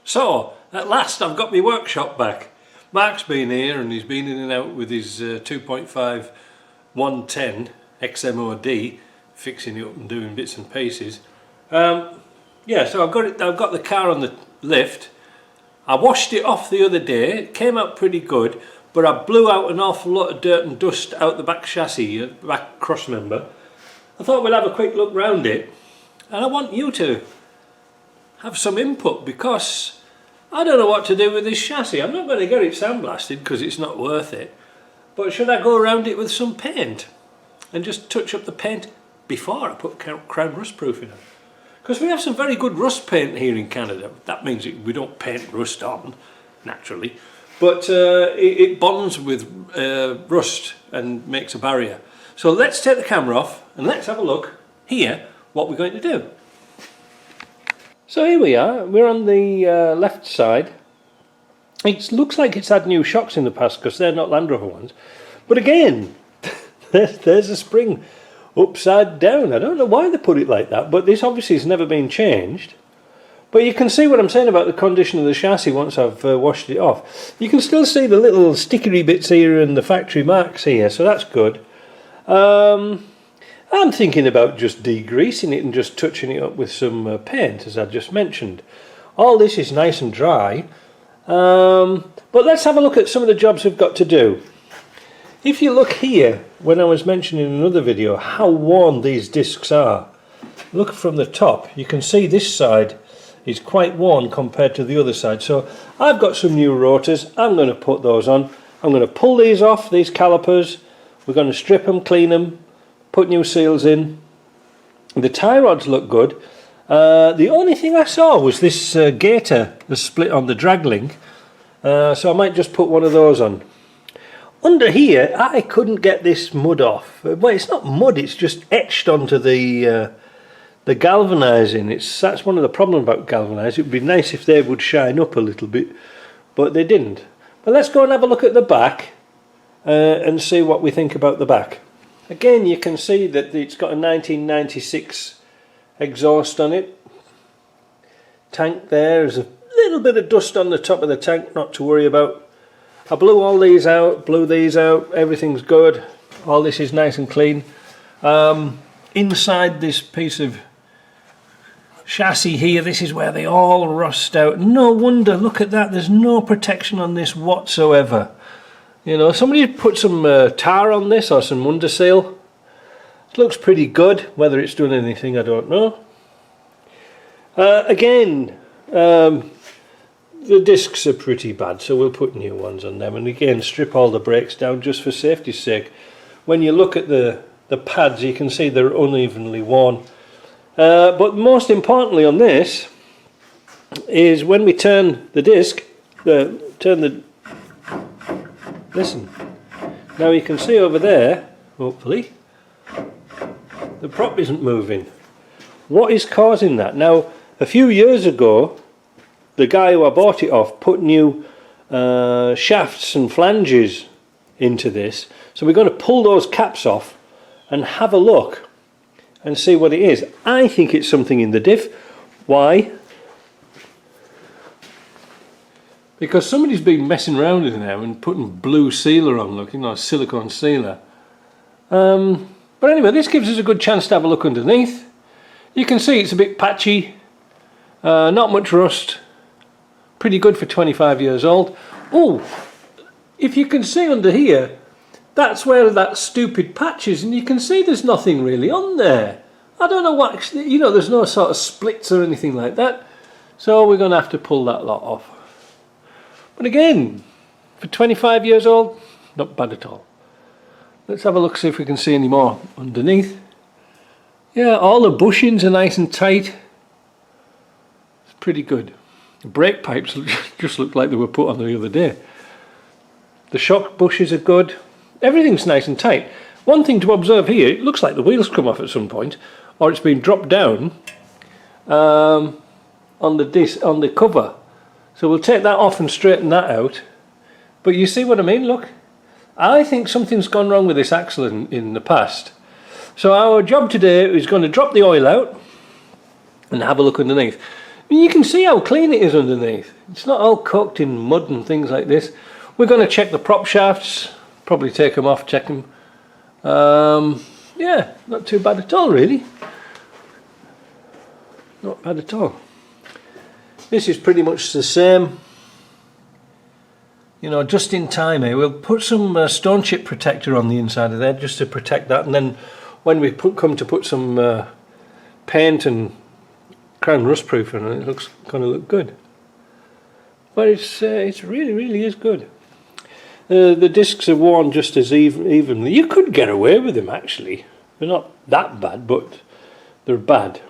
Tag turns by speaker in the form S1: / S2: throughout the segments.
S1: So, at last I've got my workshop back. Mark's been here and he's been in and out with his 2.5 110 XMOD, fixing it up and doing bits and pieces. Yeah, so I've got the car on the lift. I washed it off the other day, it came out pretty good, but I blew out an awful lot of dirt and dust out the back chassis, back cross member. I thought we'd have a quick look round it, and I want you to have some input, because I don't know what to do with this chassis. I'm not going to get it sandblasted because it's not worth it, but should I go around it with some paint and just touch up the paint before I put crown rust proofing on? Because we have some very good rust paint here in Canada. That means we don't paint rust on, naturally, but it bonds with rust and makes a barrier. So let's take the camera off and let's have a look here what we're going to do. So here we are, we're on the left side. It looks like it's had new shocks in the past because they're not Land Rover ones. But again, there's a spring upside down. I don't know why they put it like that, but this obviously has never been changed. But you can see what I'm saying about the condition of the chassis once I've washed it off. You can still see the little stickery bits here and the factory marks here, so that's good. I'm thinking about just degreasing it and just touching it up with some paint, as I just mentioned. All this is nice and dry, but let's have a look at some of the jobs we've got to do. If you look here, when I was mentioning in another video how worn these discs are, look from the top, you can see this side is quite worn compared to the other side. So I've got some new rotors, I'm going to put those on. I'm going to pull these off, these calipers, we're going to strip them, clean them, put new seals in. The tie rods look good. The only thing I saw was this gator, the split on the drag link, so I might just put one of those on. Under here I couldn't get this mud off. Well, it's not mud, it's just etched onto the galvanising. That's one of the problems about galvanising. It would be nice if they would shine up a little bit, but they didn't. But let's go and have a look at the back and see what we think about the back. Again, you can see that it's got a 1996 exhaust on it. Tank there's a little bit of dust on the top of the tank, not to worry about. I blew all these out, blew these out, everything's good. All this is nice and clean. Inside this piece of chassis here, this is where they all rust out. No wonder, look at that, there's no protection on this whatsoever. You know, somebody put some tar on this or some underseal. It looks pretty good. Whether it's done anything, I don't know. Again, the discs are pretty bad, so we'll put new ones on them. And again, strip all the brakes down just for safety's sake. When you look at the pads, you can see they're unevenly worn. But most importantly on this is when we turn the disc, listen, now you can see over there, hopefully, the prop isn't moving. What is causing that? Now, a few years ago, the guy who I bought it off put new shafts and flanges into this. So we're going to pull those caps off and have a look and see what it is. I think it's something in the diff. Why? Because somebody's been messing around with it now and putting blue sealer on, look, you know, silicone sealer. But anyway, this gives us a good chance to have a look underneath. You can see it's a bit patchy, not much rust, pretty good for 25 years old. Oh, if you can see under here, that's where that stupid patch is, and you can see there's nothing really on there. I don't know what, you know, there's no sort of splits or anything like that. So we're going to have to pull that lot off. But again, for 25 years old, not bad at all. Let's have a look, see if we can see any more underneath. Yeah, all the bushings are nice and tight. It's pretty good. The brake pipes just look like they were put on the other day. The shock bushes are good. Everything's nice and tight. One thing to observe here, it looks like the wheels come off at some point, or it's been dropped down on the cover. So we'll take that off and straighten that out. But you see what I mean, look. I think something's gone wrong with this axle in the past. So our job today is going to drop the oil out and have a look underneath. You can see how clean it is underneath. It's not all cooked in mud and things like this. We're going to check the prop shafts, probably take them off, check them. Yeah, not too bad at all really. Not bad at all. This is pretty much the same. You know, just in time here, we'll put some stone chip protector on the inside of there just to protect that, and then when we come to put some paint and crown rust proof on it, it looks going to look good. But it's really is good. The discs are worn just as evenly. You could get away with them actually. They're not that bad, but they're bad.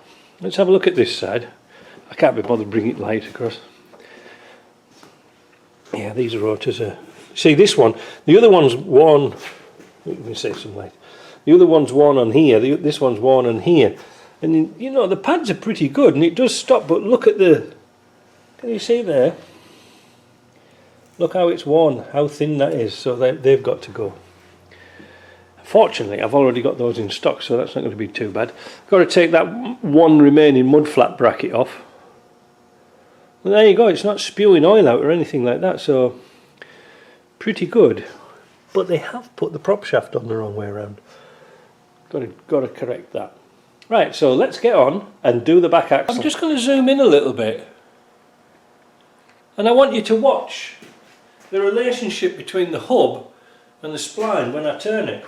S1: Let's have a look at this side. I can't be bothered bringing it light across. Yeah, these rotors are... See this one, the other one's worn... Let me say some light. The other one's worn on here, this one's worn on here. And you know, the pads are pretty good and it does stop, but look at the... Can you see there? Look how it's worn, how thin that is, so they've got to go. Fortunately, I've already got those in stock, so that's not going to be too bad. I've got to take that one remaining mud flat bracket off. And there you go, it's not spewing oil out or anything like that, so pretty good. But they have put the prop shaft on the wrong way around. Got to correct that. Right, so let's get on and do the back axle. I'm just going to zoom in a little bit. And I want you to watch the relationship between the hub and the spline when I turn it.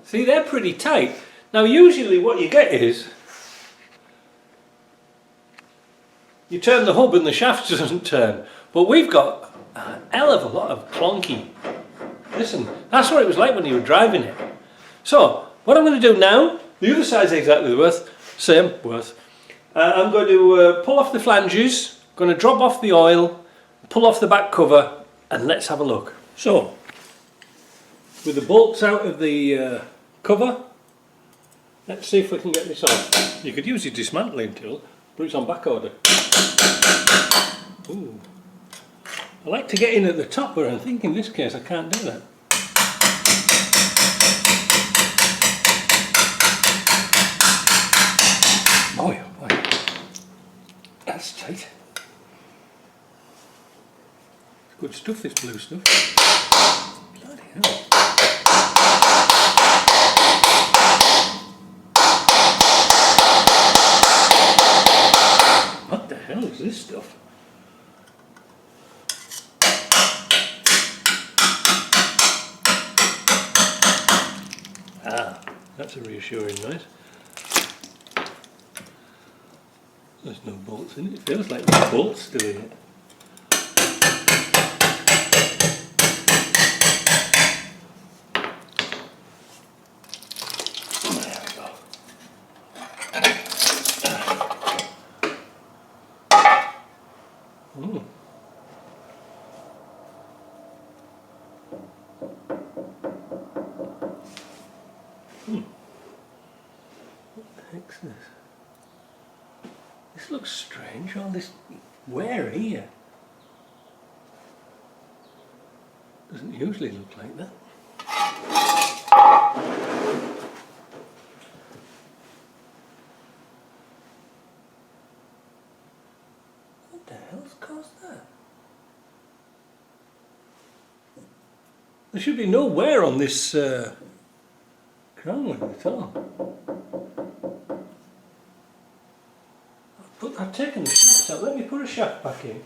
S1: See, they're pretty tight. Now usually what you get is you turn the hub and the shaft doesn't turn, but we've got a hell of a lot of clunky. Listen, that's what it was like when you were driving it. So what I'm going to do now, the other side's exactly the same worth. I'm going to pull off the flanges, going to drop off the oil, pull off the back cover, and let's have a look. So, with the bolts out of the cover, let's see if we can get this off. You could use your dismantling tool, but it's on back order. Ooh. I like to get in at the top, but I think in this case I can't do that. Boy, oh boy. That's tight. Good stuff, this blue stuff. Bloody hell. What the hell is this stuff? Ah, that's a reassuring noise. There's no bolts in it. It feels like there's bolts still in it. What the heck's this? This looks strange, all this wear here. Doesn't usually look like that. What the hell's caused that? There should be no wear on this crown wheel at all. I've taken the shafts out. Let me put a shaft back in.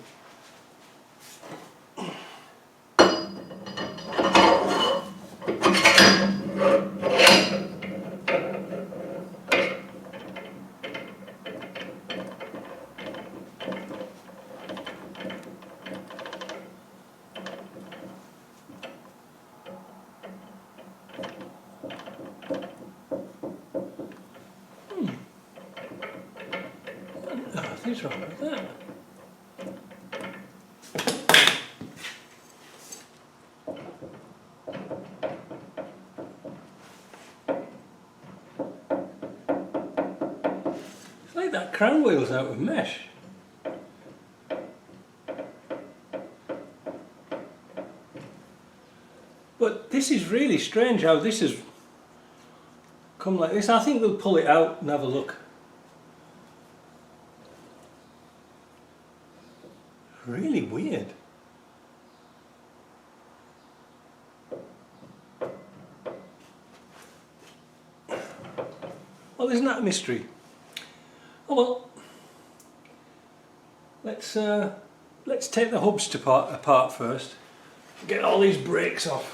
S1: Nothing's wrong with that. It's like that crown wheel's out of mesh. But this is really strange how this has come like this. I think we'll pull it out and have a look. Really weird. Well, isn't that a mystery? Oh well. Let's take the hubs apart first. Get all these brakes off.